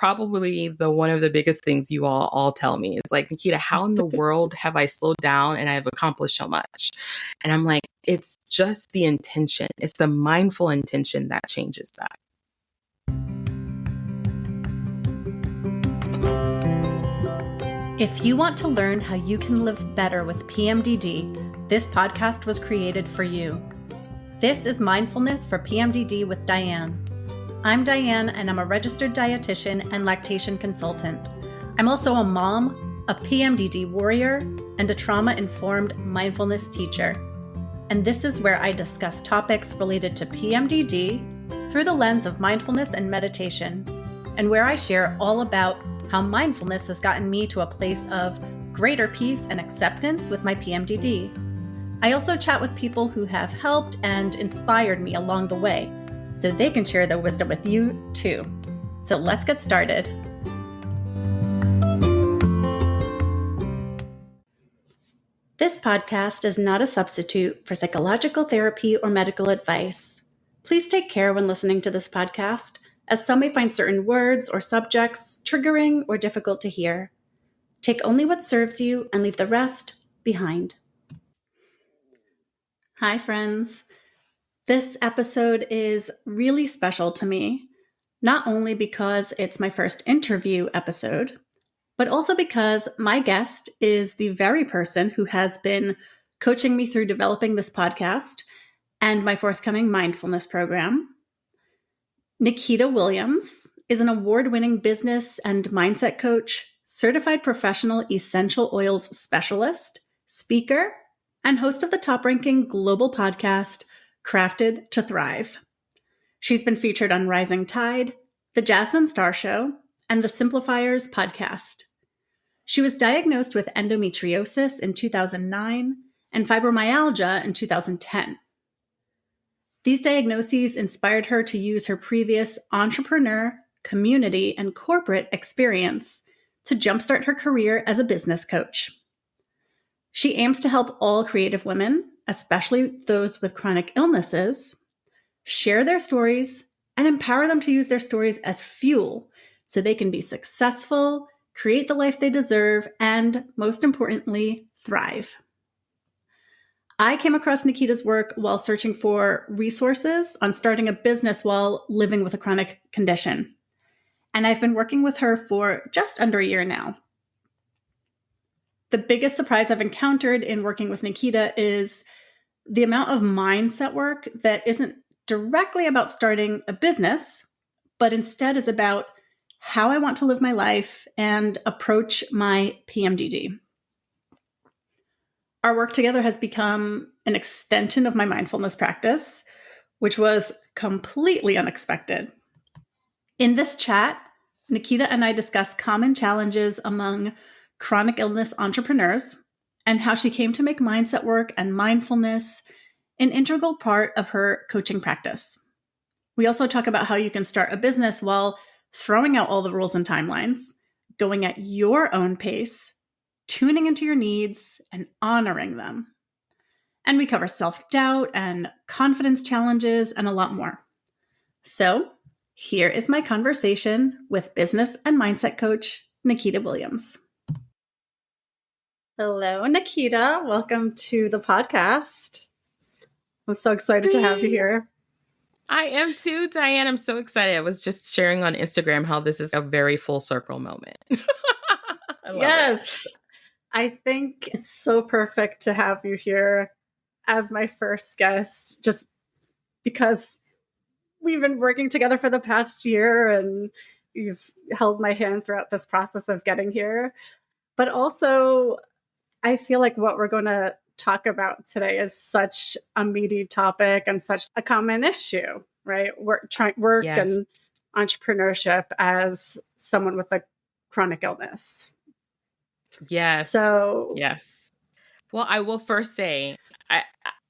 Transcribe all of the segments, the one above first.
probably one of the biggest things you all tell me. It's like, Nikita, how in the world have I slowed down and I've accomplished so much? And I'm like, it's just the intention. It's the mindful intention that changes that. If you want to learn how you can live better with PMDD, this podcast was created for you. This is Mindfulness for PMDD with Diane. I'm Diane, and I'm a registered dietitian and lactation consultant. I'm also a mom, a PMDD warrior, and a trauma-informed mindfulness teacher. And this is where I discuss topics related to PMDD through the lens of mindfulness and meditation, and where I share all about how mindfulness has gotten me to a place of greater peace and acceptance with my PMDD. I also chat with people who have helped and inspired me along the way, so they can share their wisdom with you too. So let's get started. This podcast is not a substitute for psychological therapy or medical advice. Please take care when listening to this podcast, as some may find certain words or subjects triggering or difficult to hear. Take only what serves you and leave the rest behind. Hi, friends. This episode is really special to me, not only because it's my first interview episode, but also because my guest is the very person who has been coaching me through developing this podcast and my forthcoming mindfulness program. Nikita Williams is an award-winning business and mindset coach, certified professional essential oils specialist, speaker, and host of the top-ranking global podcast, Crafted to Thrive. She's been featured on Rising Tide, The Jasmine Star Show, and the Simplifiers podcast. She was diagnosed with endometriosis in 2009 and fibromyalgia in 2010. These diagnoses inspired her to use her previous entrepreneur, community, and corporate experience to jumpstart her career as a business coach. She aims to help all creative women, especially those with chronic illnesses, share their stories and empower them to use their stories as fuel so they can be successful, create the life they deserve, and most importantly, thrive. I came across Nikita's work while searching for resources on starting a business while living with a chronic condition. And I've been working with her for just under a year now. The biggest surprise I've encountered in working with Nikita is the amount of mindset work that isn't directly about starting a business, but instead is about how I want to live my life and approach my PMDD. Our work together has become an extension of my mindfulness practice, which was completely unexpected. In this chat, Nikita and I discuss common challenges among chronic illness entrepreneurs and how she came to make mindset work and mindfulness an integral part of her coaching practice. We also talk about how you can start a business while throwing out all the rules and timelines, going at your own pace, tuning into your needs, and honoring them. And we cover self-doubt and confidence challenges and a lot more. So here is my conversation with business and mindset coach, Nikita Williams. Hello, Nikita. Welcome to the podcast. I'm so excited to have you here. I am too, Diane. I'm so excited. I was just sharing on Instagram how this is a very full circle moment. I love Yes. It. I think it's so perfect to have you here as my first guest, just because we've been working together for the past year and you've held my hand throughout this process of getting here. But also, I feel like what we're going to talk about today is such a meaty topic and such a common issue, right? Work yes. And entrepreneurship as someone with a chronic illness. Yes. So, yes. Well, I will first say,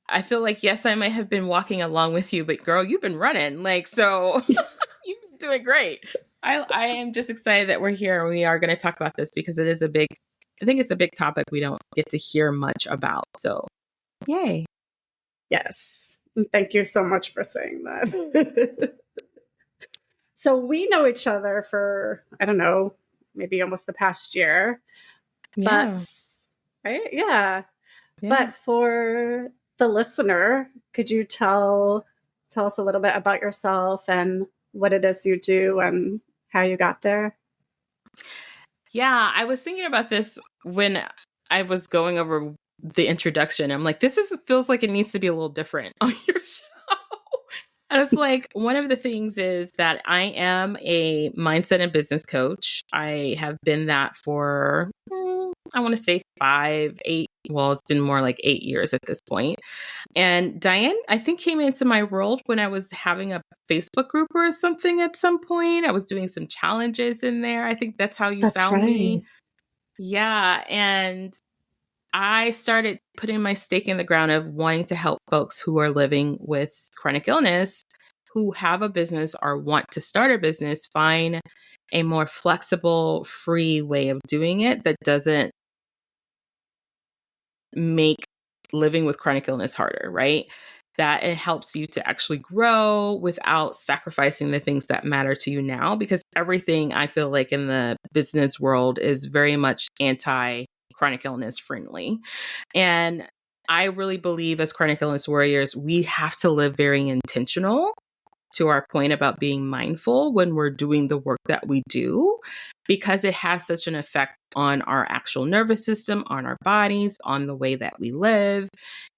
I feel like, yes, I might have been walking along with you, but girl, you've been running. So you've been doing great. I am just excited that we're here and we are going to talk about this because it is I think it's a big topic we don't get to hear much about. So, yay. Yes. Thank you so much for saying that. So we know each other for, I don't know, maybe almost the past year. But, Yeah. right? Yeah. Yeah. But for the listener, could you tell us a little bit about yourself and what it is you do and how you got there? Yeah, I was thinking about this when I was going over the introduction. I'm like, this is feels like it needs to be a little different on your show. And it's like, one of the things is that I am a mindset and business coach. I have been that for, I want to say 5, 8, well, it's been more like 8 years at this point. And Diane, I think, came into my world when I was having a Facebook group or something at some point. I was doing some challenges in there. I think that's how you That's found me. right. Yeah. And I started putting my stake in the ground of wanting to help folks who are living with chronic illness, who have a business or want to start a business, find a more flexible, free way of doing it that doesn't make living with chronic illness harder, right? That it helps you to actually grow without sacrificing the things that matter to you now. Because everything, I feel like, in the business world is very much anti chronic illness friendly. And I really believe, as chronic illness warriors, we have to live very intentional, to our point about being mindful when we're doing the work that we do, because it has such an effect on our actual nervous system, on our bodies, on the way that we live.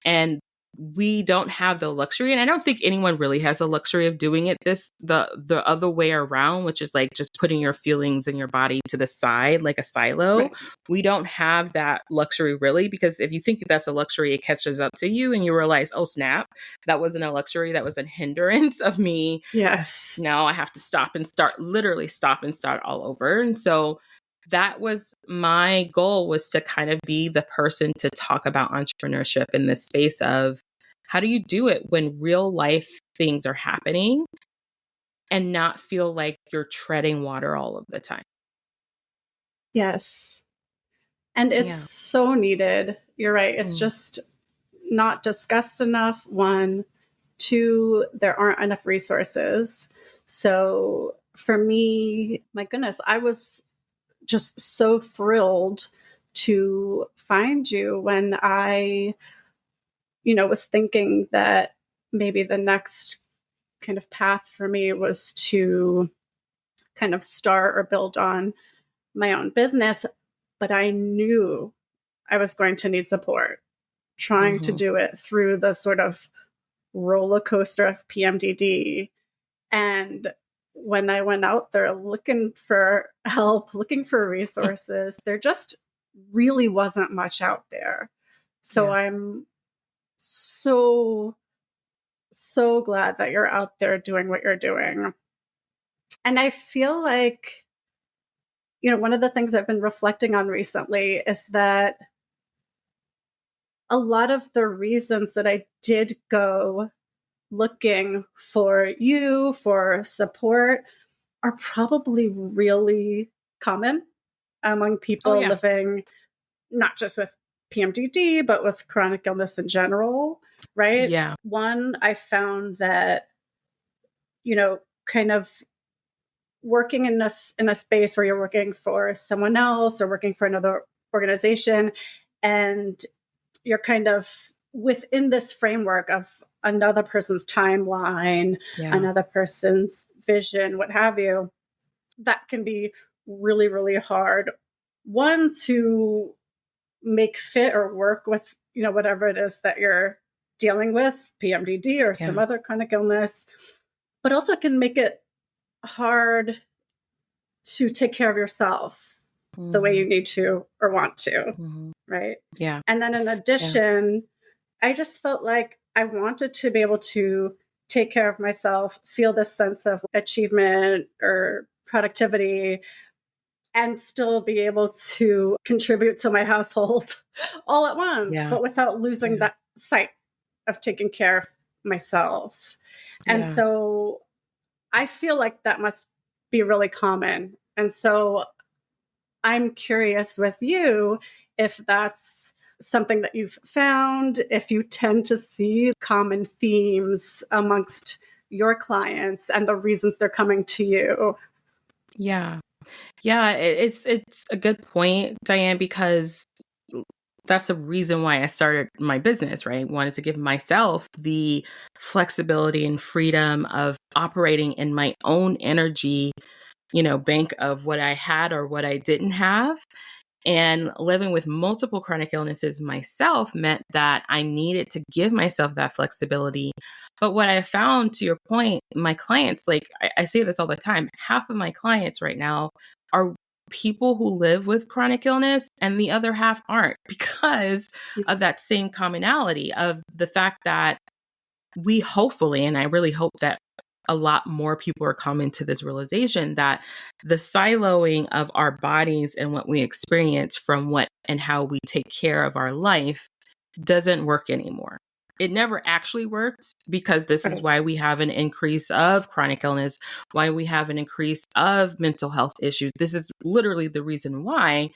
And we don't have the luxury, and I don't think anyone really has the luxury of doing it the other way around, which is like just putting your feelings and your body to the side like a silo. Right. We don't have that luxury, really, because if you think that's a luxury, it catches up to you and you realize, oh snap, that wasn't a luxury, that was a hindrance of me. Yes. Now I have to stop and start, literally stop and start all over. And so that was my goal, was to kind of be the person to talk about entrepreneurship in this space of, how do you do it when real life things are happening and not feel like you're treading water all of the time? Yes. And it's Yeah. so needed. You're right. It's Mm. just not discussed enough. One, two, there aren't enough resources. So for me, my goodness, I was just so thrilled to find you when I, was thinking that maybe the next kind of path for me was to kind of start or build on my own business. But I knew I was going to need support trying to Mm-hmm. do it through the sort of roller coaster of PMDD. And when I went out there looking for help, looking for resources, there just really wasn't much out there. So Yeah. I'm so, so glad that you're out there doing what you're doing. And I feel like, one of the things I've been reflecting on recently is that a lot of the reasons that I did go looking for you for support are probably really common among Oh, people yeah. living not just with PMDD, but with chronic illness in general, right? Yeah. One, I found that, kind of working in a space where you're working for someone else or working for another organization, and you're kind of within this framework of another person's timeline, Yeah. another person's vision, what have you, that can be really, really hard. One, to make fit or work with, whatever it is that you're dealing with, PMDD or some Yeah. other chronic illness, but also can make it hard to take care of yourself the way Mm-hmm. you need to or want to, Mm-hmm. right? Yeah. And then in Yeah. addition, I just felt like I wanted to be able to take care of myself, feel this sense of achievement or productivity, and still be able to contribute to my household all at once, Yeah. but without losing Yeah. that sight of taking care of myself. And Yeah. so I feel like that must be really common. And so I'm curious with you if that's something that you've found, if you tend to see common themes amongst your clients and the reasons they're coming to you. Yeah. Yeah, it's a good point, Diane, because that's the reason why I started my business, right? Wanted to give myself the flexibility and freedom of operating in my own energy, bank of what I had or what I didn't have. And living with multiple chronic illnesses myself meant that I needed to give myself that flexibility. But what I found, to your point, my clients, like I say this all the time, half of my clients right now are people who live with chronic illness and the other half aren't, because of that same commonality of the fact that we hopefully, and I really hope that a lot more people are coming to this realization, that the siloing of our bodies and what we experience from what and how we take care of our life doesn't work anymore. It never actually worked, because this is why we have an increase of chronic illness, why we have an increase of mental health issues. This is literally the reason why.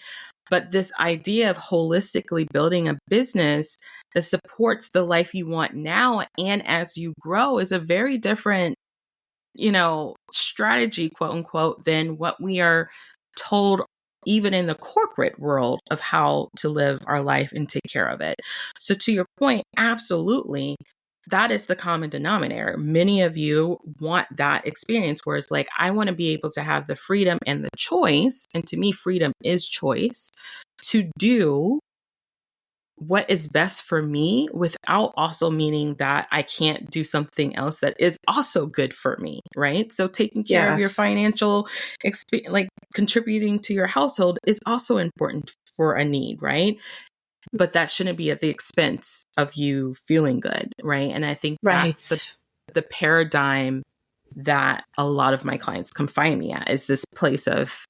But this idea of holistically building a business that supports the life you want now and as you grow is a very different, strategy, quote unquote, than what we are told even in the corporate world of how to live our life and take care of it. So to your point, absolutely, that is the common denominator. Many of you want that experience where it's like, I want to be able to have the freedom and the choice. And to me, freedom is choice to do what is best for me without also meaning that I can't do something else that is also good for me, right? So taking care of your financial experience, like contributing to your household, is also important for a need, right? But that shouldn't be at the expense of you feeling good, right? And I think that's the paradigm that a lot of my clients come find me at, is this place of,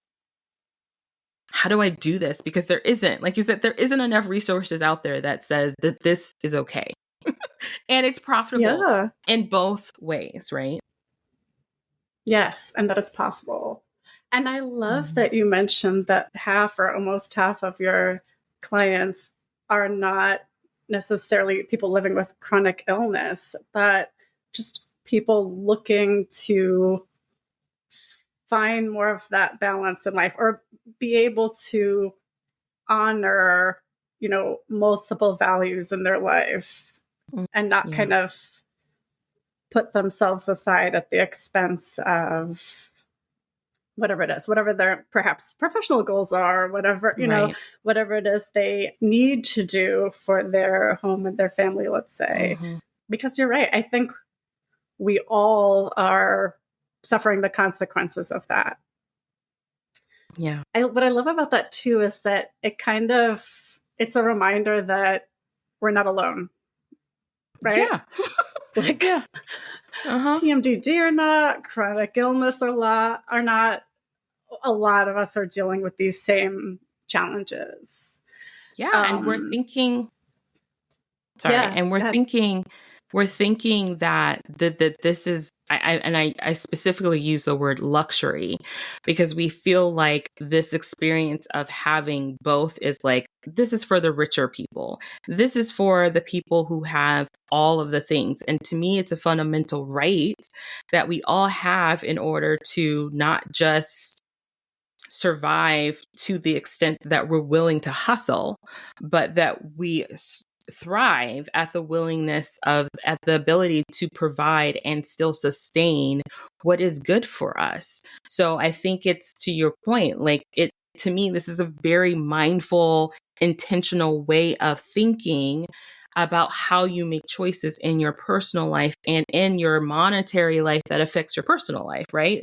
how do I do this? Because there isn't, like you said, there isn't enough resources out there that says that this is okay. And it's profitable in both ways, right? Yes, and that it's possible. And I love that you mentioned that half or almost half of your clients are not necessarily people living with chronic illness, but just people looking to find more of that balance in life, or be able to honor, multiple values in their life, and not kind of put themselves aside at the expense of whatever it is, whatever their perhaps professional goals are, whatever, whatever it is they need to do for their home and their family, let's say. Because you're right. I think we all are suffering the consequences of that. Yeah. What I love about that too is that it's a reminder that we're not alone. Right? Yeah. PMDD or not, chronic illness or are not, a lot of us are dealing with these same challenges. Yeah. And we're thinking, we're thinking that this is, I specifically use the word luxury, because we feel like this experience of having both is like, this is for the richer people. This is for the people who have all of the things. And to me, it's a fundamental right that we all have in order to not just survive to the extent that we're willing to hustle, but that we thrive at the at the ability to provide and still sustain what is good for us. So I think it's, to your point, like to me, this is a very mindful, intentional way of thinking about how you make choices in your personal life and in your monetary life that affects your personal life, right?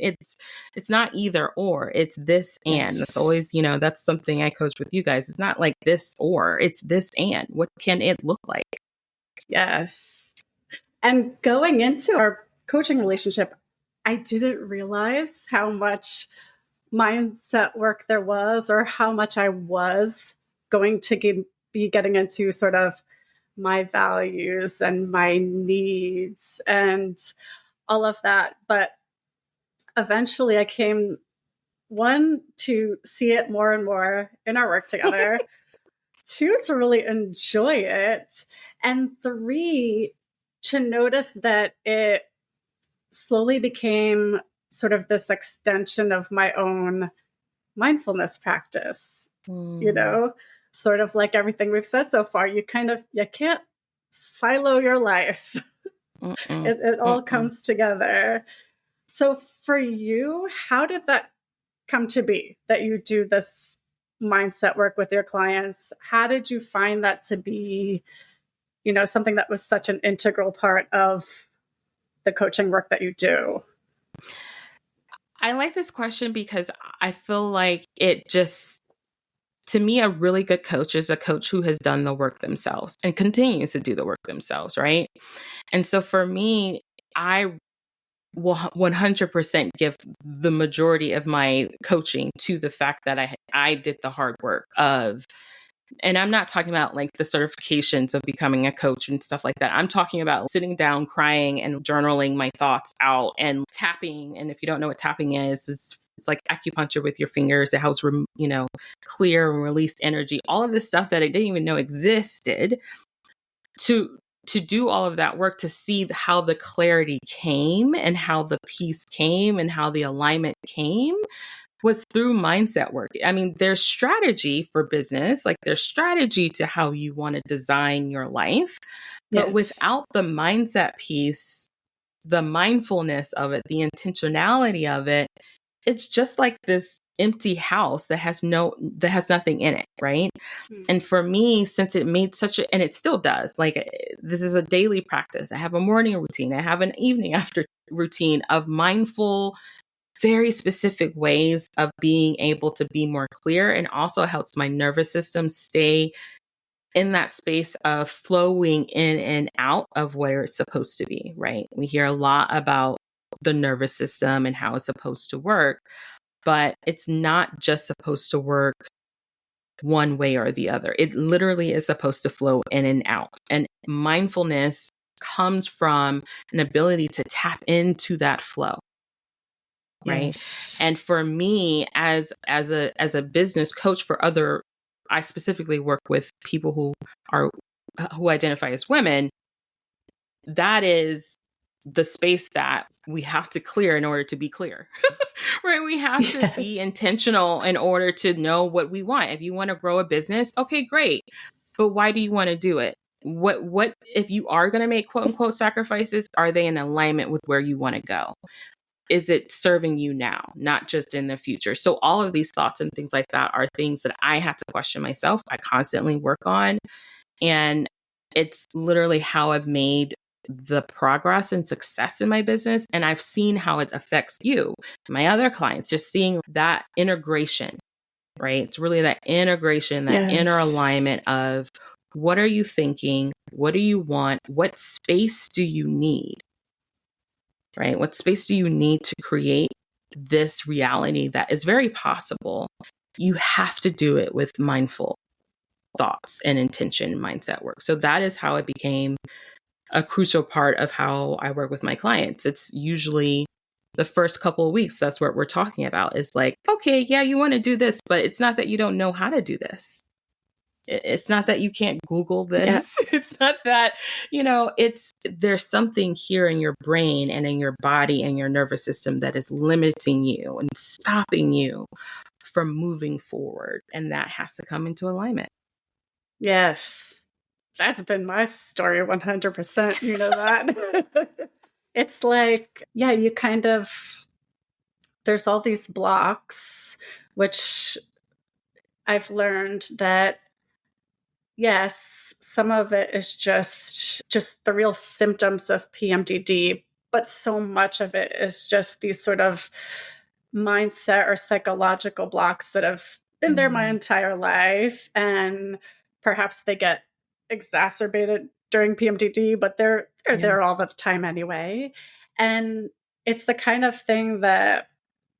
It's not either or, it's this and. It's always, that's something I coach with you guys. It's not like this or, it's this and. What can it look like? Yes. And going into our coaching relationship, I didn't realize how much mindset work there was, or how much I was going to be getting into sort of my values and my needs and all of that. But eventually I came, one, to see it more and more in our work together, two, to really enjoy it, and three, to notice that it slowly became sort of this extension of my own mindfulness practice, you know, sort of like everything we've said so far. You can't silo your life. It all comes together. So for you, how did that come to be that you do this mindset work with your clients? How did you find that to be, something that was such an integral part of the coaching work that you do? I like this question because I feel like it just, to me, a really good coach is a coach who has done the work themselves and continues to do the work themselves, right? And so for me, I will 100% give the majority of my coaching to the fact that I did the hard work of, and I'm not talking about like the certifications of becoming a coach and stuff like that. I'm talking about sitting down, crying and journaling my thoughts out and tapping. And if you don't know what tapping is, it's like acupuncture with your fingers. It helps, clear and release energy, all of this stuff that I didn't even know existed. To do all of that work, to see how the clarity came and how the peace came and how the alignment came, was through mindset work. I mean, there's strategy for business, like there's strategy to how you want to design your life. But without the mindset piece, the mindfulness of it, the intentionality of it, it's just like this empty house that has nothing in it, right? And for me, since it made and it still does, like this is a daily practice. I have a morning routine. I have an evening after routine of mindful, very specific ways of being able to be more clear, and also helps my nervous system stay in that space of flowing in and out of where it's supposed to be, right? We hear a lot about the nervous system and how it's supposed to work, but it's not just supposed to work one way or the other. It literally is supposed to flow in and out. And mindfulness comes from an ability to tap into that flow. Right. Yes. And for me, as a business coach I specifically work with people who identify as women. That is the space that we have to clear in order to be clear, right? We have to be intentional in order to know what we want. If you want to grow a business, okay, great. But why do you want to do it? What if you are going to make quote unquote sacrifices, are they in alignment with where you want to go? Is it serving you now, not just in the future? So all of these thoughts and things like that are things that I have to question myself. I constantly work on, and it's literally how I've made the progress and success in my business. And I've seen how it affects you, my other clients, just seeing that integration, right? It's really that integration, that inner alignment of what are you thinking? What do you want? What space do you need? Right? What space do you need to create this reality that is very possible? You have to do it with mindful thoughts and intention mindset work. So that is how it became a crucial part of how I work with my clients. It's usually the first couple of weeks. That's what we're talking about, is like, okay, yeah, you want to do this, but it's not that you don't know how to do this. It's not that you can't Google this. Yeah. It's not that, there's something here in your brain and in your body and your nervous system that is limiting you and stopping you from moving forward. And that has to come into alignment. Yes. That's been my story 100%. You know that. It's like, yeah, there's all these blocks, which I've learned that, yes, some of it is just the real symptoms of PMDD, but so much of it is just these sort of mindset or psychological blocks that have been there my entire life. And perhaps they get exacerbated during PMDD, but they're there all the time anyway. And it's the kind of thing that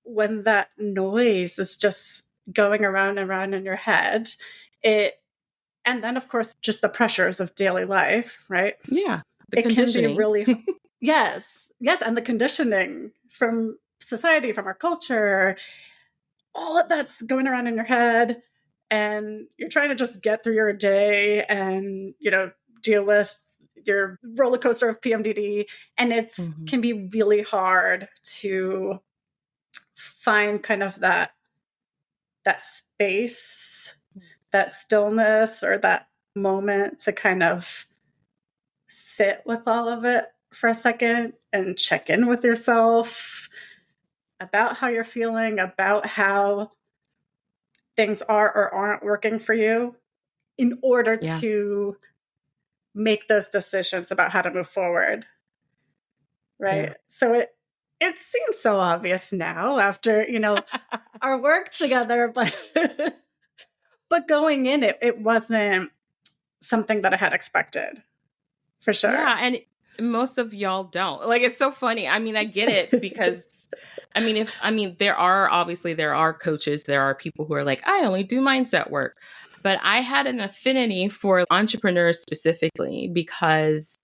when that noise is just going around and around in your head, and then of course just the pressures of daily life, right? Yeah. It can be really yes, and the conditioning from society, from our culture, all of that's going around in your head, and you're trying to just get through your day and deal with your roller coaster of PMDD, and it's can be really hard to find kind of that space, that stillness, or that moment to kind of sit with all of it for a second and check in with yourself about how you're feeling, about how things are or aren't working for you, in order to make those decisions about how to move forward. Right. So it seems so obvious now after, our work together, but going in it wasn't something that I had expected, for sure. Yeah, and most of y'all don't. Like, it's so funny. I mean, I get it because there are coaches, there are people who are like, I only do mindset work. But I had an affinity for entrepreneurs specifically because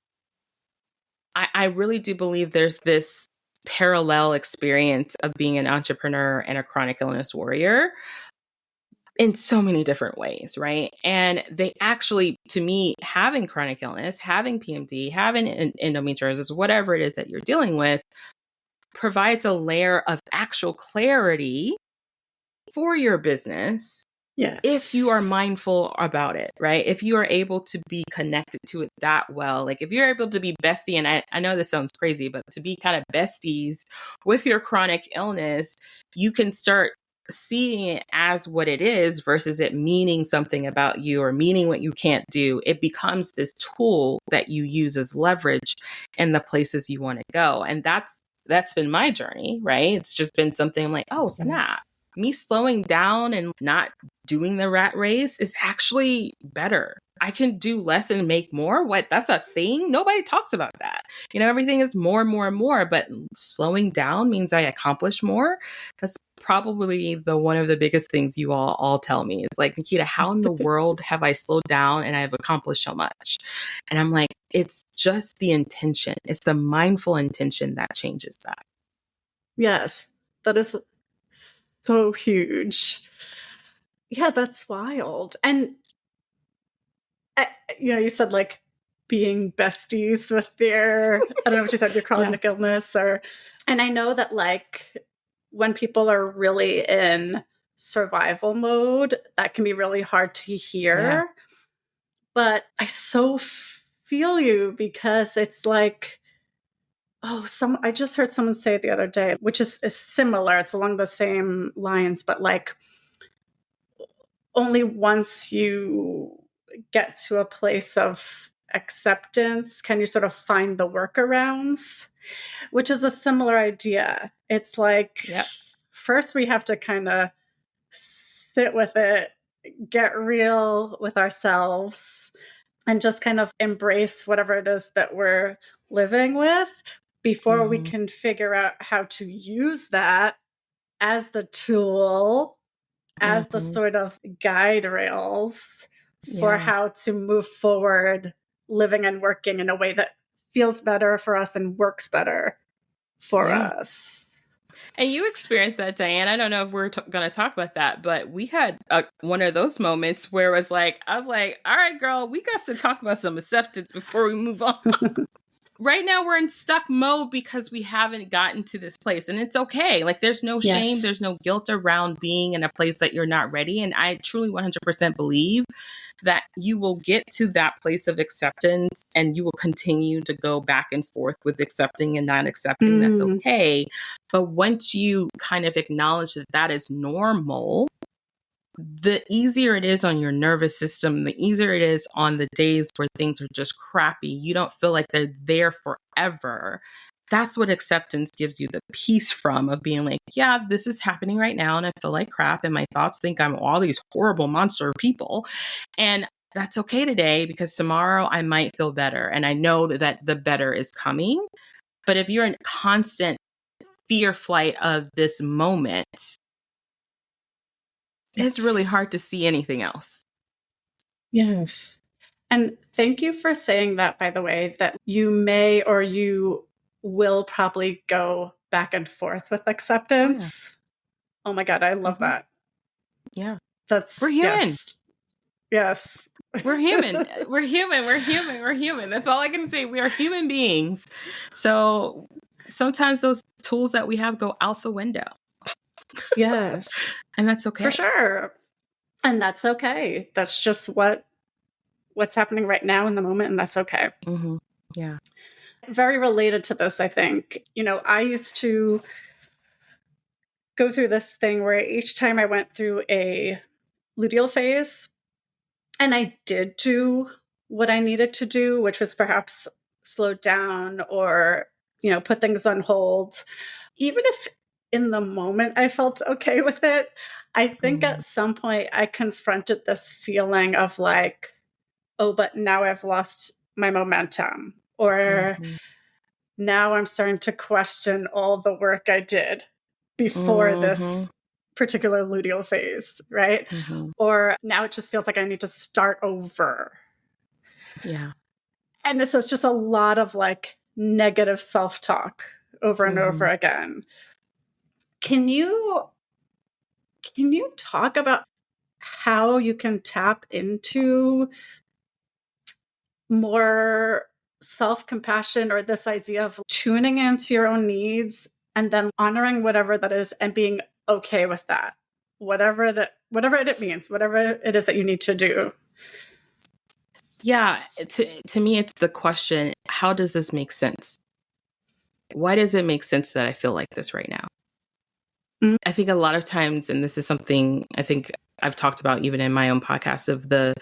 I really do believe there's this parallel experience of being an entrepreneur and a chronic illness warrior in so many different ways, right? And they actually, to me, having chronic illness, having PMD, having endometriosis, whatever it is that you're dealing with, provides a layer of actual clarity for your business. Yes. If you are mindful about it, right? If you are able to be connected to it that well, like if you're able to be bestie, and I know this sounds crazy, but to be kind of besties with your chronic illness, you can start seeing it as what it is versus it meaning something about you or meaning what you can't do. It becomes this tool that you use as leverage in the places you want to go. And that's been my journey, right? It's just been something like, oh, snap. Me slowing down and not doing the rat race is actually better. I can do less and make more. What? That's a thing? Nobody talks about that. Everything is more and more and more, but slowing down means I accomplish more. That's probably one of the biggest things you all tell me. It's like, Nikita, how in the world have I slowed down and I've accomplished so much? And I'm like, it's just the intention. It's the mindful intention that changes that. Yes, that is so huge. Yeah, that's wild. And you said like being besties with I don't know what you said, your chronic illness, and I know that like when people are really in survival mode, that can be really hard to hear. Yeah. But I so feel you, because it's like, I just heard someone say it the other day, which is similar. It's along the same lines, but like only once you get to a place of acceptance can you sort of find the workarounds, which is a similar idea. It's like, first we have to kind of sit with it, get real with ourselves, and just kind of embrace whatever it is that we're living with before we can figure out how to use that as the tool, as the sort of guide rails for how to move forward, living and working in a way that feels better for us and works better for us. And you experienced that, Diane. I don't know if we're going to talk about that, but we had one of those moments where I was like, all right, girl, we got to talk about some acceptance before we move on. Right now we're in stuck mode because we haven't gotten to this place, and it's okay. Like there's no shame, there's no guilt around being in a place that you're not ready. And I truly 100% believe that you will get to that place of acceptance, and you will continue to go back and forth with accepting and not accepting. That's okay. But once you kind of acknowledge that that is normal, the easier it is on your nervous system, the easier it is on the days where things are just crappy. You don't feel like they're there forever. That's what acceptance gives you the peace from, of being like, yeah, this is happening right now and I feel like crap and my thoughts think I'm all these horrible monster people. And that's okay today, because tomorrow I might feel better. And I know that the better is coming. But if you're in constant fear flight of this moment, it's really hard to see anything else. Yes. And thank you for saying that, by the way, that you may or you will probably go back and forth with acceptance. Oh my God, I love that. Yeah. We're human. Yes. We're human. We're human. We're human. We're human. That's all I can say. We are human beings. So sometimes those tools that we have go out the window. Yes. And that's okay. For sure. And that's okay. That's just what's happening right now in the moment, and that's okay. Mm-hmm. Yeah. Very related to this, I think. I used to go through this thing where each time I went through a luteal phase, and I did do what I needed to do, which was perhaps slow down or, put things on hold. Even if in the moment I felt okay with it, I think at some point I confronted this feeling of like, oh, but now I've lost my momentum, or now I'm starting to question all the work I did before this particular luteal phase, right? Or now it just feels like I need to start over. Yeah. And so it's just a lot of like negative self-talk over and over again. Can you talk about how you can tap into more self-compassion, or this idea of tuning into your own needs and then honoring whatever that is and being okay with that, whatever it means, whatever it is that you need to do? Yeah. To me, it's the question, how does this make sense? Why does it make sense that I feel like this right now? Mm-hmm. I think a lot of times, and this is something I think I've talked about even in my own podcast, of the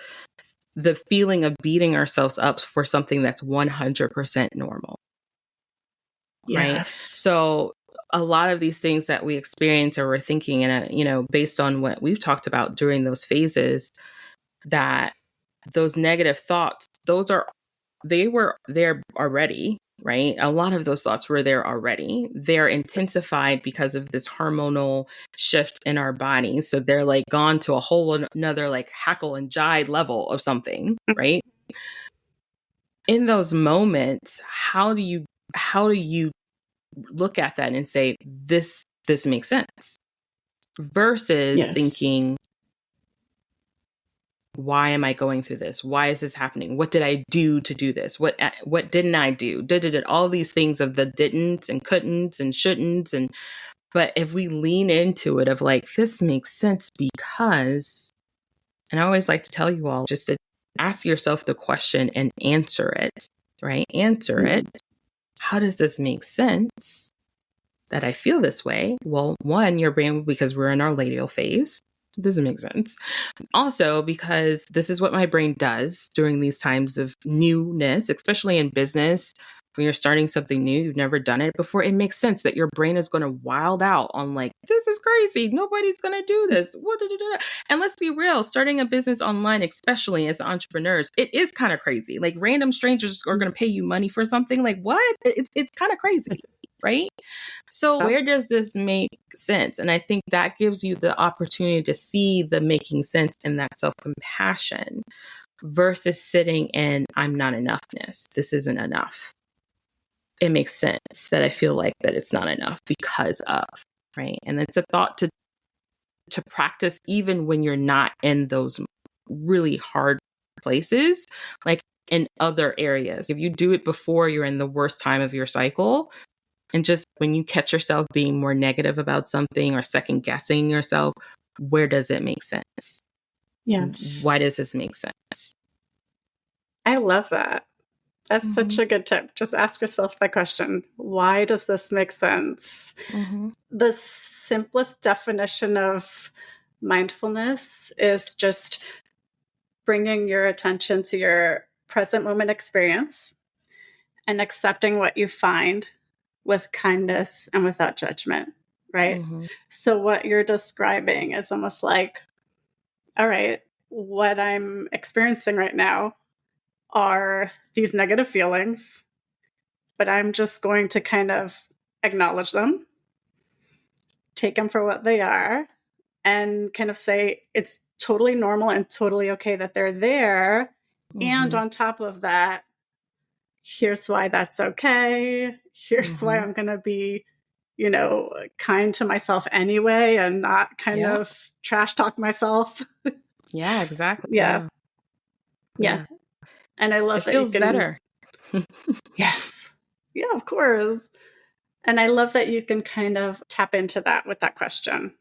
feeling of beating ourselves up for something that's 100% normal. Right. Yes. So a lot of these things that we experience or we're thinking, and, based on what we've talked about during those phases, that those negative thoughts, they were there already, right? A lot of those thoughts were there already. They're intensified because of this hormonal shift in our body. So they're like gone to a whole another like hackle and jive level of something, right? In those moments, how do you look at that and say, this makes sense, versus thinking, why am I going through this? Why is this happening? What did I do to do this? What didn't I do? Did all these things of the didn't and couldn't and shouldn't. But if we lean into it of like, this makes sense because, and I always like to tell you all just to ask yourself the question and answer it, right? Answer it. How does this make sense that I feel this way? Well, one, your brain, because we're in our luteal phase, doesn't make sense. Also, because this is what my brain does during these times of newness, especially in business. When you're starting something new, you've never done it before, it makes sense that your brain is going to wild out on like, this is crazy. Nobody's going to do this. And let's be real, starting a business online, especially as entrepreneurs, it is kind of crazy. Like random strangers are going to pay you money for something. Like what? It's kind of crazy, right? So where does this make sense? And I think that gives you the opportunity to see the making sense in that self-compassion versus sitting in I'm not enoughness. This isn't enough. It makes sense that I feel like that it's not enough because of, right? And it's a thought to practice even when you're not in those really hard places, like in other areas. If you do it before you're in the worst time of your cycle, and just when you catch yourself being more negative about something or second guessing yourself, where does it make sense? Yes. Why does this make sense? I love that. That's such a good tip. Just ask yourself that question. Why does this make sense? The simplest definition of mindfulness is just bringing your attention to your present moment experience and accepting what you find with kindness and without judgment, right? So what you're describing is almost like, all right, what I'm experiencing right now are these negative feelings, but I'm just going to kind of acknowledge them, take them for what they are, and kind of say it's totally normal and totally okay that they're there. And on top of that, here's why that's okay. Here's why I'm going to be, kind to myself anyway and not kind of trash talk myself. Yeah, exactly. Yeah. Yeah. Yeah. And I It love that you feels can, better. yes. Yeah, of course. And I love that you can kind of tap into that with that question.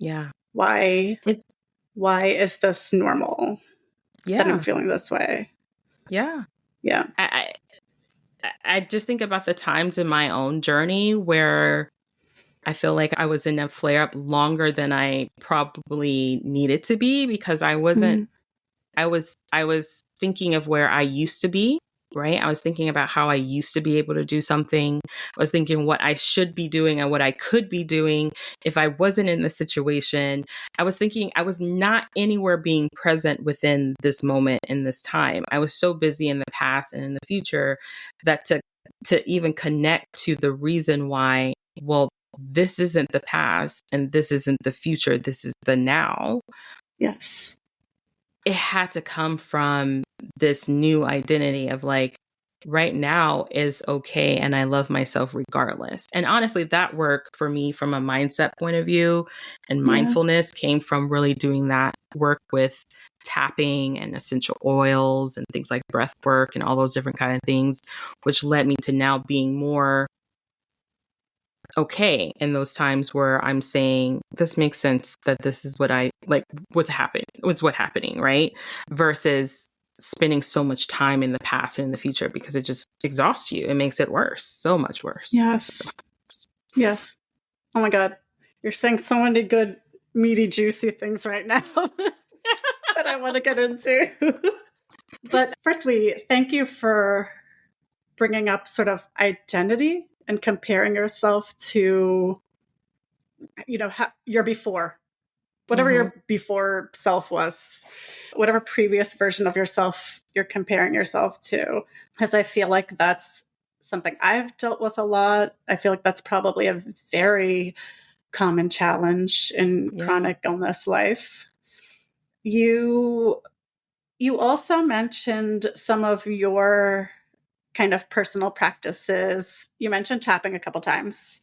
Yeah. Why It's why is this normal that I'm yeah. feeling this way? Yeah. Yeah. I just think about the times in my own journey where I feel like I was in a flare up longer than I probably needed to be because Mhm. I was thinking of where I used to be, right? I was thinking about how I used to be able to do something. I was thinking what I should be doing and what I could be doing if I wasn't in the situation. I was thinking I was not anywhere being present within this moment in this time. I was so busy in the past and in the future that to even connect to the reason why, well, this isn't the past and this isn't the future, this is the now. Yes. It had to come from this new identity of like, right now is okay and I love myself regardless. And honestly, that work for me from a mindset point of view and Yeah. mindfulness came from really doing that work with tapping and essential oils and things like breath work and all those different kind of things, which led me to now being more okay in those times where I'm saying this makes sense that this is what I like what's happening, right? Versus spending so much time in the past and in the future because it just exhausts you. It makes it worse, so much worse. Yes. Yes. Oh my God. You're saying so many good, meaty, juicy things right now that I want to get into. But firstly, thank you for bringing up sort of identity and comparing yourself to, your before, whatever Mm-hmm. your before self was, whatever previous version of yourself you're comparing yourself to. Because I feel like that's something I've dealt with a lot. I feel like that's probably a very common challenge in Yeah. chronic illness life. You also mentioned some of your kind of personal practices. You mentioned tapping a couple times,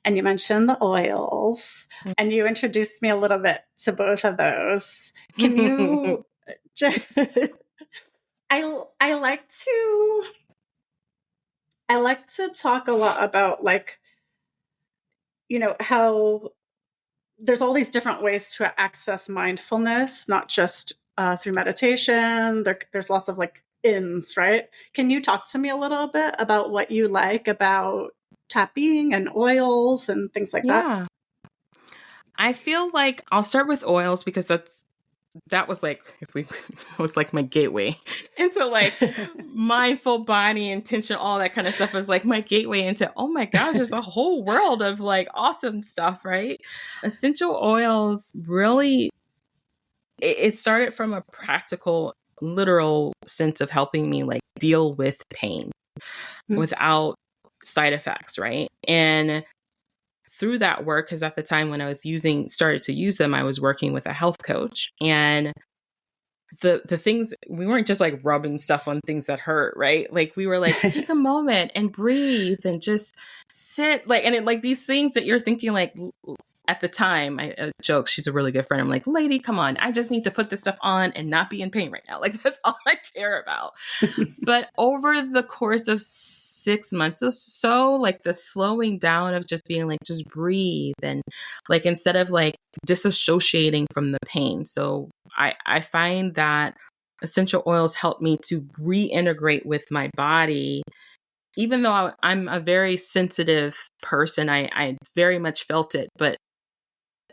and you mentioned the oils, and you introduced me a little bit to both of those. Can you just I like to talk a lot about, like, how there's all these different ways to access mindfulness, not just through meditation. There's lots of like ins, right? Can you talk to me a little bit about what you like about tapping and oils and things like that? Yeah. I feel like I'll start with oils because that was like if we was like my gateway into like mindful body intention, all that kind of stuff was like my gateway into, oh my gosh, there's a whole world of like awesome stuff, right? Essential oils really it started from a practical literal sense of helping me like deal with pain without side effects, right? And through that work, because at the time when I was started to use them, I was working with a health coach, and the things, we weren't just like rubbing stuff on things that hurt, right? Like we were like, take a moment and breathe and just sit, like, and it like these things that you're thinking like at the time, I joke, she's a really good friend. I'm like, lady, come on, I just need to put this stuff on and not be in pain right now. Like that's all I care about. But over the course of 6 months or so, like the slowing down of just being like, just breathe, and like instead of like disassociating from the pain. So I find that essential oils help me to reintegrate with my body. Even though I'm a very sensitive person, I very much felt it, but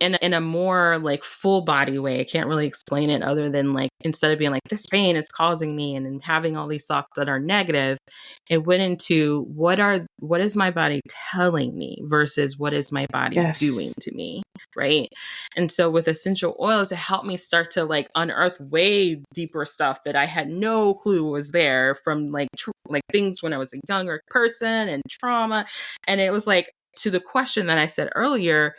in a more like full body way. I can't really explain it other than like, instead of being like, this pain is causing me and then having all these thoughts that are negative, it went into what is my body telling me versus what is my body doing Yes. to me, right? And so with essential oils, it helped me start to like unearth way deeper stuff that I had no clue was there from like like things when I was a younger person and trauma. And it was like, to the question that I said earlier,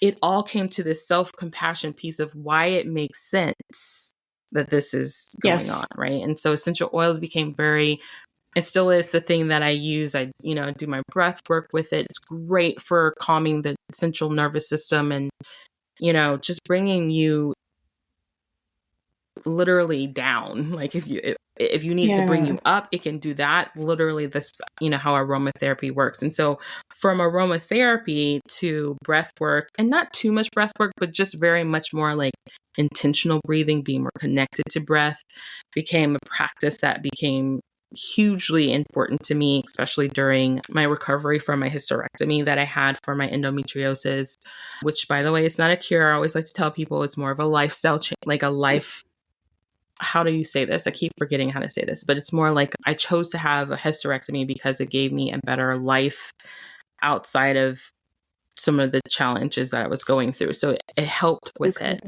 it all came to this self-compassion piece of why it makes sense that this is going on, Yes. right? And so essential oils became it still is the thing that I use. I, do my breath work with it. It's great for calming the central nervous system and, just bringing you literally down. Like if you need to bring you up, it can do that. Literally this, how aromatherapy works. And so from aromatherapy to breath work, and not too much breath work, but just very much more like intentional breathing, being more connected to breath, became a practice that became hugely important to me, especially during my recovery from my hysterectomy that I had for my endometriosis, which, by the way, it's not a cure. I always like to tell people it's more of a lifestyle change, like a life. How do you say this? I keep forgetting how to say this, but it's more like I chose to have a hysterectomy because it gave me a better life outside of some of the challenges that I was going through. So it helped with it.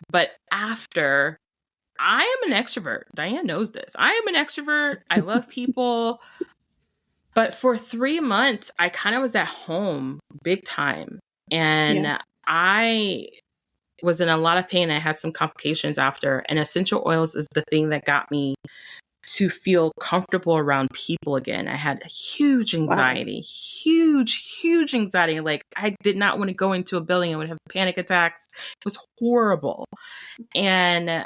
But after, I am an extrovert. Diane knows this. I am an extrovert. I love people. But for 3 months, I kind of was at home big time. And I was in a lot of pain. I had some complications after. And essential oils is the thing that got me to feel comfortable around people again. I had huge anxiety, huge anxiety. Like I did not want to go into a building. I would have panic attacks. It was horrible. And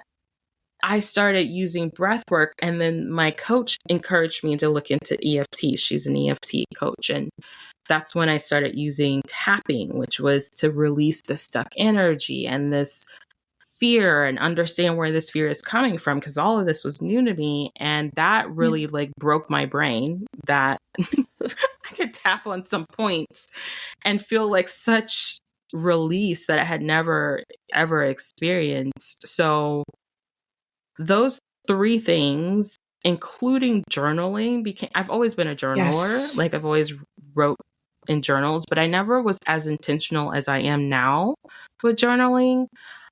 I started using breath work, and then my coach encouraged me to look into EFT. She's an EFT coach. And that's when I started using tapping, which was to release the stuck energy and this fear and understand where this fear is coming from, because all of this was new to me. And that really like broke my brain that I could tap on some points and feel like such release that I had never, ever experienced. So those 3 things, including journaling, I've always been a journaler. Like I've always wrote in journals, but I never was as intentional as I am now with journaling.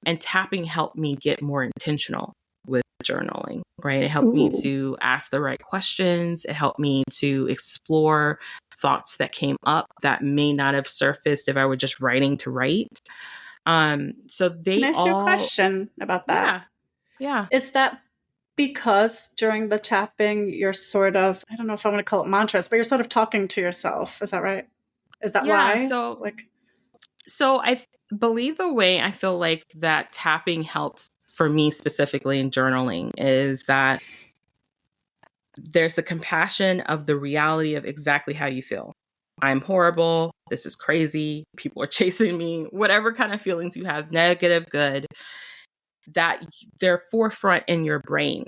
And tapping helped me get more intentional with journaling, right? It helped me to ask the right questions. It helped me to explore thoughts that came up that may not have surfaced if I were just writing to write. So they Can I ask you a question about that? Yeah. Is that because during the tapping, you're sort of, I don't know if I want to call it mantras, but you're sort of talking to yourself. Is that right? Is that why? So I believe the way I feel like that tapping helps for me specifically in journaling is that there's a compassion of the reality of exactly how you feel. I'm horrible. This is crazy. People are chasing me. Whatever kind of feelings you have, negative, good, that they're forefront in your brain,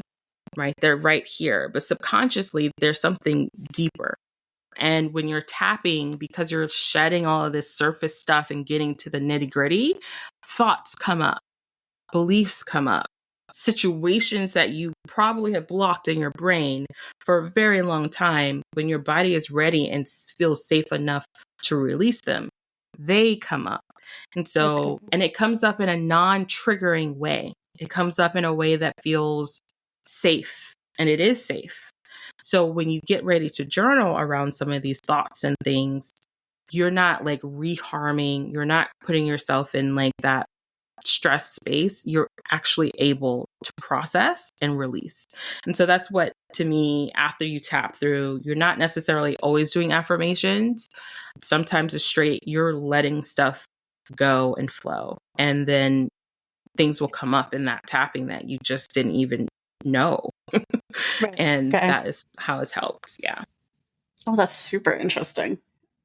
right? They're right here. But subconsciously, there's something deeper. And when you're tapping, because you're shedding all of this surface stuff and getting to the nitty gritty, thoughts come up, beliefs come up, situations that you probably have blocked in your brain for a very long time. When your body is ready and feels safe enough to release them, they come up. And so, and it comes up in a non-triggering way. It comes up in a way that feels safe, and it is safe. So when you get ready to journal around some of these thoughts and things, you're not like reharming, you're not putting yourself in like that stress space. You're actually able to process and release. And so that's what, to me, after you tap through, you're not necessarily always doing affirmations. Sometimes it's straight, you're letting stuff go and flow. And then things will come up in that tapping that you just didn't even know. And that is how it helps. Yeah. Oh, that's super interesting.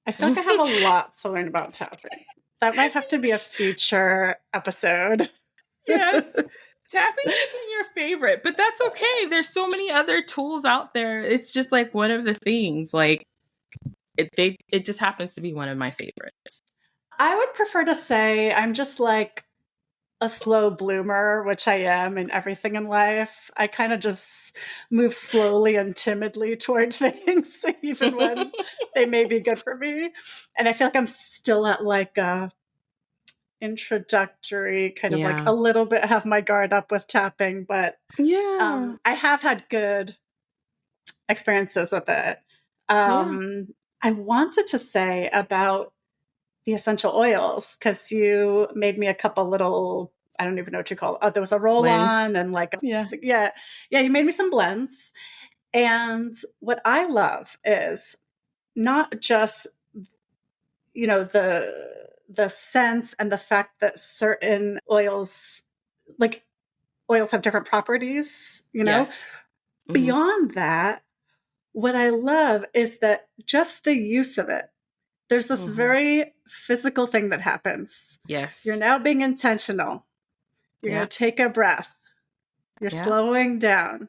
I feel like I have a lot to learn about tapping. That might have to be a future episode. Yes. Tapping isn't your favorite, but that's okay. There's so many other tools out there. It's just like one of the things, like it just happens to be one of my favorites. I would prefer to say I'm just like a slow bloomer, which I am in everything in life. I kind of just move slowly and timidly toward things, even when they may be good for me. And I feel like I'm still at like a introductory kind of like a little bit have my guard up with tapping, but I have had good experiences with it. I wanted to say about the essential oils, because you made me a couple little, I don't even know what you call it. Oh, there was a roll-on and like, you made me some blends. And what I love is not just, the sense and the fact that certain oils, like oils have different properties, you know. Yes. Mm-hmm. Beyond that, what I love is that just the use of it, there's this Mm-hmm. very physical thing that happens. You're Yes. now being intentional. You're going Yeah. to take a breath. You're Yeah. slowing down.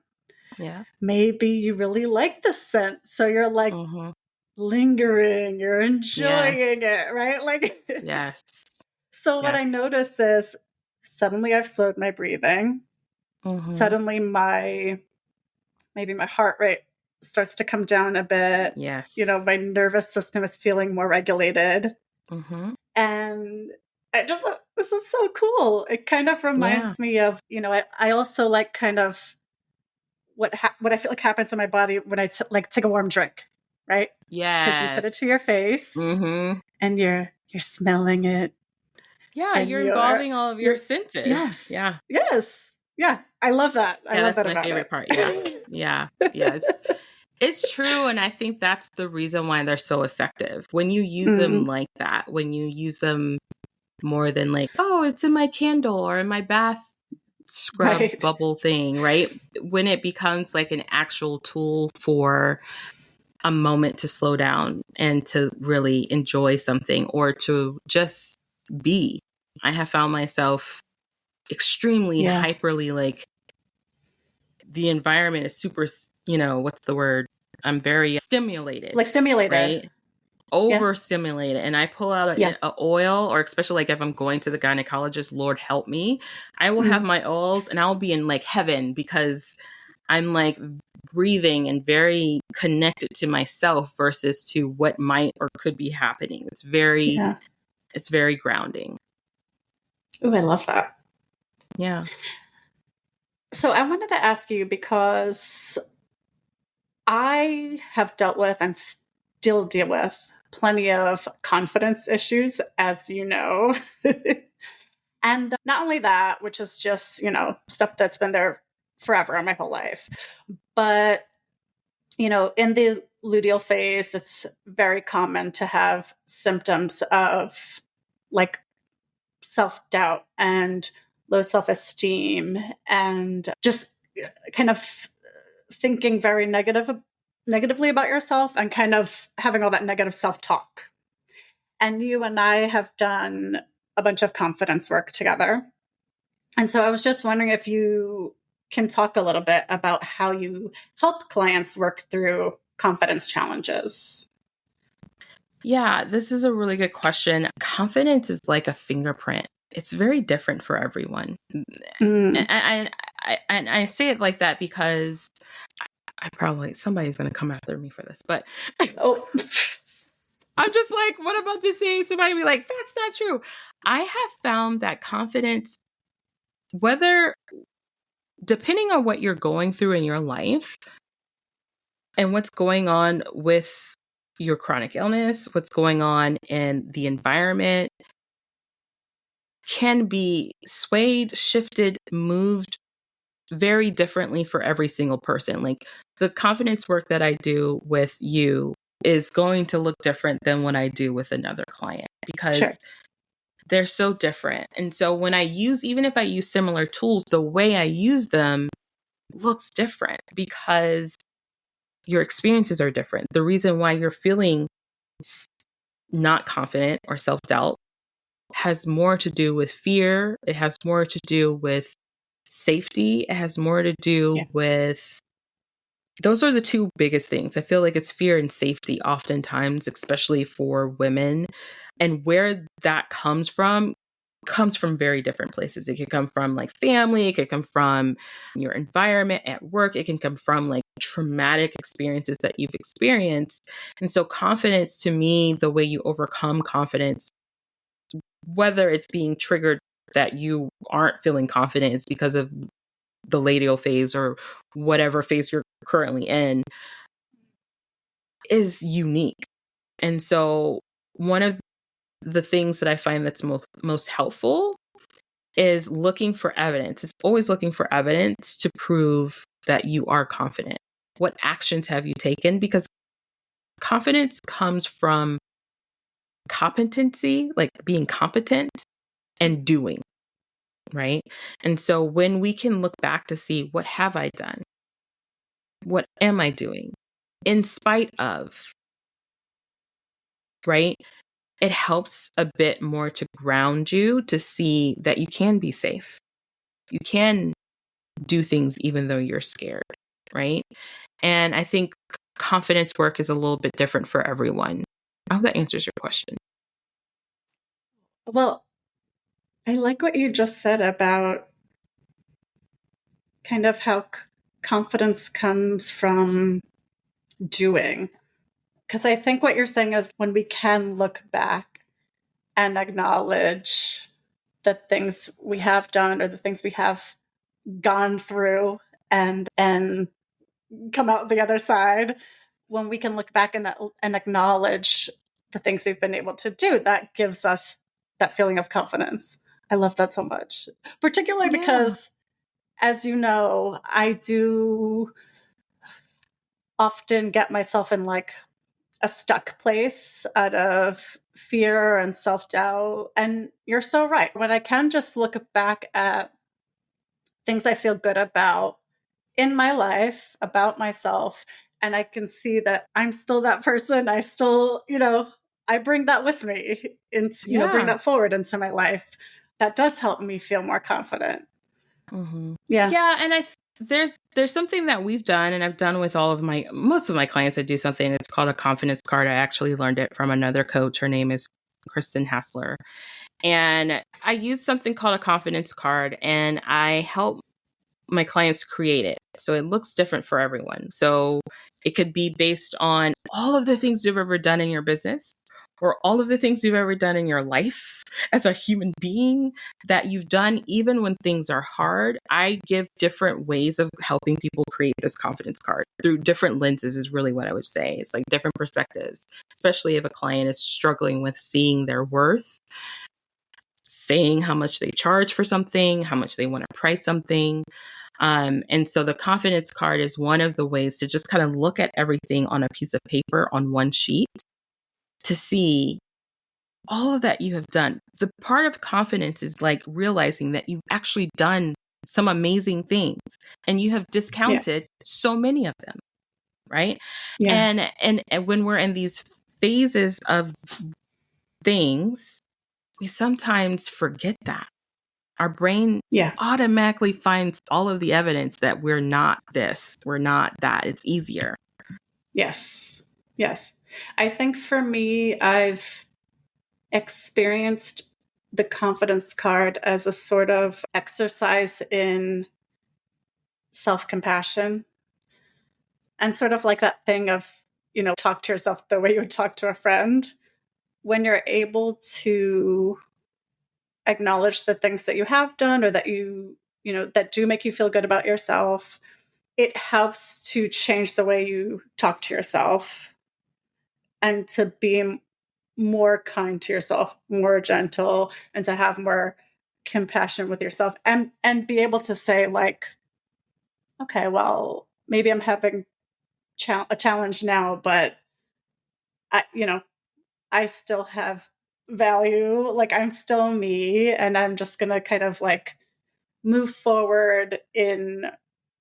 Yeah. Maybe you really like the scent. So you're like Mm-hmm. lingering, you're enjoying Yes. it, right? Like, Yes. so what I Yes. notice is suddenly I've slowed my breathing. Mm-hmm. Suddenly maybe my heart rate starts to come down a bit. Yes. You know, my nervous system is feeling more regulated. Mm-hmm. And this is so cool. It kind of reminds me of, you know, I also like kind of what I feel like happens in my body when I take a warm drink, right? Because you put it to your Yes. face Mm-hmm. and you're smelling it. Yeah, And you're involving all of your you're senses. yes. Yeah. Yes. Yeah. I love that. I Yeah, love that's that my about favorite part. Yeah. it. Yeah. Yeah. It's true. And I think that's the reason why they're so effective. When you use them Mm, like that, when you use them more than like, oh, it's in my candle or in my bath scrub right. bubble thing, right? When it becomes like an actual tool for a moment to slow down and to really enjoy something or to just be. I have found myself extremely Yeah. hyperly like the environment is super, what's the word? I'm very stimulated, Like stimulated. right? Yeah. Overstimulated. And I pull out Yeah. a oil, or especially like if I'm going to the gynecologist, Lord help me, I will have Mm, my oils and I'll be in like heaven because I'm like breathing and very connected to myself versus to what might or could be happening. yeah. It's very grounding. Oh, I love that. Yeah. So I wanted to ask you because I have dealt with and still deal with plenty of confidence issues, as you know. And not only that, which is just, you know, stuff that's been there forever, my whole life, but, you know, in the luteal phase, it's very common to have symptoms of like self doubt and low self esteem and just kind of thinking very negatively about yourself and kind of having all that negative self talk. And you and I have done a bunch of confidence work together. And so I was just wondering if you can talk a little bit about how you help clients work through confidence challenges. Yeah, this is a really good question. Confidence is like a fingerprint. It's very different for everyone. Mm. And I say it like that because I probably, somebody's going to come after me for this, but Oh, I'm just like, what I'm about to say, somebody be like, that's not true. I have found that confidence, whether depending on what you're going through in your life and what's going on with your chronic illness, what's going on in the environment, can be swayed, shifted, moved very differently for every single person. Like the confidence work that I do with you is going to look different than what I do with another client sure. because they're so different. And so when even if I use similar tools, the way I use them looks different because your experiences are different. The reason why you're feeling not confident or self-doubt has more to do with fear. It has more to do with safety. It has more to do with, those are the two biggest things. I feel like it's fear and safety oftentimes, especially for women. And where that comes from very different places. It could come from like family, it could come from your environment at work, it can come from like traumatic experiences that you've experienced. And so confidence, to me, the way you overcome confidence, whether it's being triggered that you aren't feeling confident, it's because of the luteal phase or whatever phase you're currently in, is unique. And so one of the things that I find that's most helpful is looking for evidence. It's always looking for evidence to prove that you are confident. What actions have you taken? Because confidence comes from competency, like being competent and doing. right? And so when we can look back to see, what have I done? What am I doing? In spite of, right? It helps a bit more to ground you to see that you can be safe. You can do things even though you're scared, right? And I think confidence work is a little bit different for everyone. I hope that answers your question. Well, I like what you just said about kind of how confidence comes from doing. Because I think what you're saying is when we can look back and acknowledge the things we have done or the things we have gone through and come out the other side, when we can look back and acknowledge the things we've been able to do, that gives us that feeling of confidence. I love that so much, particularly because, as you know, I do often get myself in like a stuck place out of fear and self-doubt. And you're so right. When I can just look back at things I feel good about in my life, about myself, and I can see that I'm still that person. I still, I bring that with me and, bring that forward into my life. That does help me feel more confident. Mm-hmm. Yeah. Yeah. And there's something that we've done, and I've done with most of my clients. I do something. It's called a confidence card. I actually learned it from another coach. Her name is Kristen Hassler. And I use something called a confidence card, and I help my clients create it. So it looks different for everyone. So it could be based on all of the things you've ever done in your business, or all of the things you've ever done in your life as a human being that you've done even when things are hard. I give different ways of helping people create this confidence card through different lenses is really what I would say. It's like different perspectives, especially if a client is struggling with seeing their worth, saying how much they charge for something, how much they want to price something. And so the confidence card is one of the ways to just kind of look at everything on a piece of paper on one sheet to see all of that you have done. The part of confidence is like realizing that you've actually done some amazing things and you have discounted so many of them, right? Yeah. And when we're in these phases of things, we sometimes forget that. Our brain automatically finds all of the evidence that we're not this, we're not that. It's easier. Yes. Yes. I think for me, I've experienced the confidence card as a sort of exercise in self-compassion, and sort of like that thing of, talk to yourself the way you would talk to a friend. When you're able to acknowledge the things that you have done or that that do make you feel good about yourself, it helps to change the way you talk to yourself and to be more kind to yourself, more gentle, and to have more compassion with yourself, and be able to say like, okay, well, maybe I'm having a challenge now, but I still have value. Like, I'm still me, and I'm just going to kind of like move forward in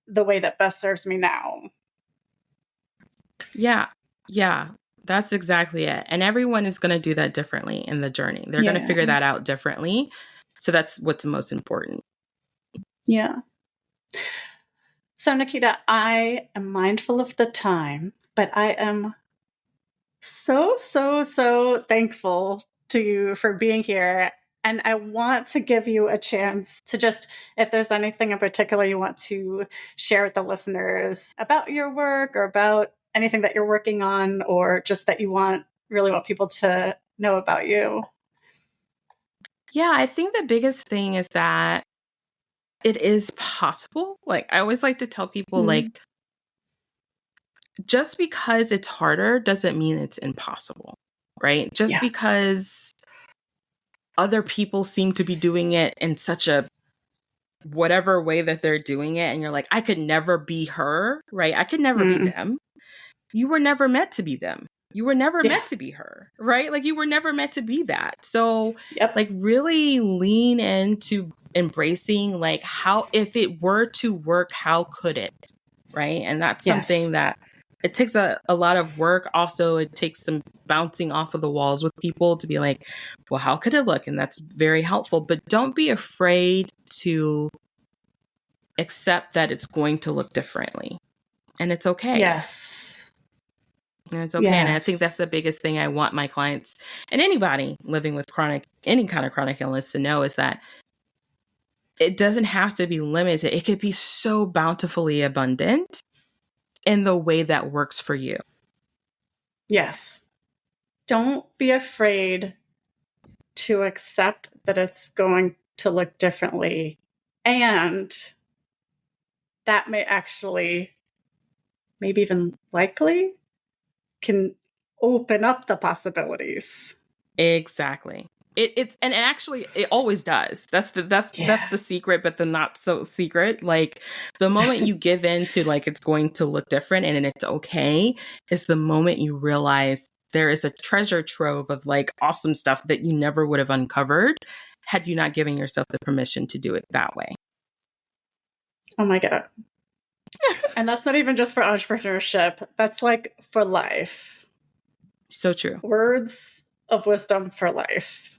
the way that best serves me now. Yeah. Yeah. That's exactly it. And everyone is going to do that differently in the journey. They're going to figure that out differently. So that's what's most important. Yeah. So, Nikita, I am mindful of the time, but I am so thankful to you for being here. And I want to give you a chance to just, if there's anything in particular you want to share with the listeners about your work or about anything that you're working on, or just that you really want people to know about you. Yeah, I think the biggest thing is that it is possible. Like, I always like to tell people, like, just because it's harder doesn't mean it's impossible, right? Just because other people seem to be doing it in such a whatever way that they're doing it, and you're like, I could never be her, right? I could never be them. You were never meant to be them. You were never meant to be her, right? Like, you were never meant to be that. So like really lean into embracing like how, if it were to work, how could it? Right. And that's something that it takes a lot of work. Also, it takes some bouncing off of the walls with people to be like, well, how could it look? And that's very helpful. But don't be afraid to accept that it's going to look differently. And it's okay. Yes. And it's okay. And I think that's the biggest thing I want my clients and anybody living with any kind of chronic illness to know, is that it doesn't have to be limited. It could be so bountifully abundant in the way that works for you. Yes. Don't be afraid to accept that it's going to look differently. And that may actually, maybe even likely, can open up the possibilities. Exactly. And actually it always does. That's the secret, but the not so secret. Like the moment you give in to like it's going to look different and it's okay, is the moment you realize there is a treasure trove of like awesome stuff that you never would have uncovered had you not given yourself the permission to do it that way. Oh my God. And that's not even just for entrepreneurship. That's like for life. So true. Words of wisdom for life.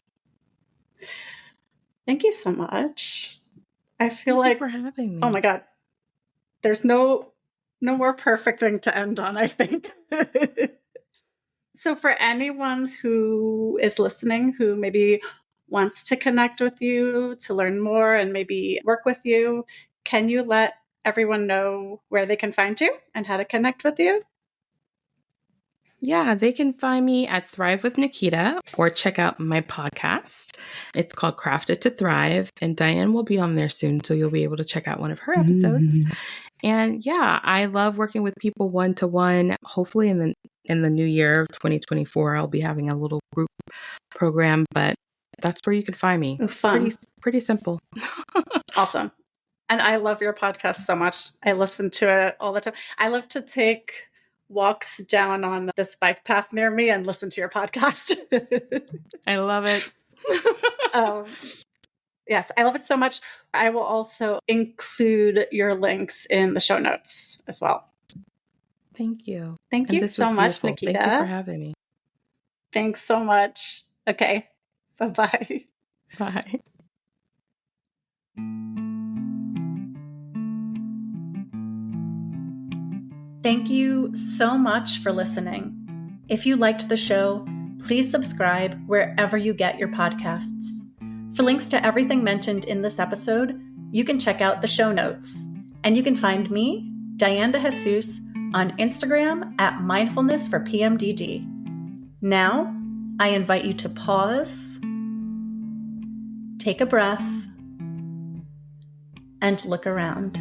Thank you so much. I feel Thank like, you for having me. Oh my God, there's no more perfect thing to end on, I think. So for anyone who is listening, who maybe wants to connect with you, to learn more and maybe work with you, can you let everyone know where they can find you and how to connect with you? Yeah, they can find me at Thrive with Nikita or check out my podcast. It's called Crafted to Thrive, and Diane will be on there soon, so you'll be able to check out one of her episodes. And yeah, I love working with people one-to-one. Hopefully in the new year of 2024, I'll be having a little group program, but that's where you can find me. Oh, fun. Pretty simple. Awesome. And I love your podcast so much. I listen to it all the time. I love to take walks down on this bike path near me and listen to your podcast. I love it. Yes, I love it so much. I will also include your links in the show notes as well. Thank you. Thank you so much, Nikita. Thank you for having me. Thanks so much. Okay. Bye-bye. Bye. Thank you so much for listening. If you liked the show, please subscribe wherever you get your podcasts. For links to everything mentioned in this episode, you can check out the show notes. And you can find me, Diane de Jesus, on Instagram at Mindfulness for PMDD. Now, I invite you to pause, take a breath, and look around.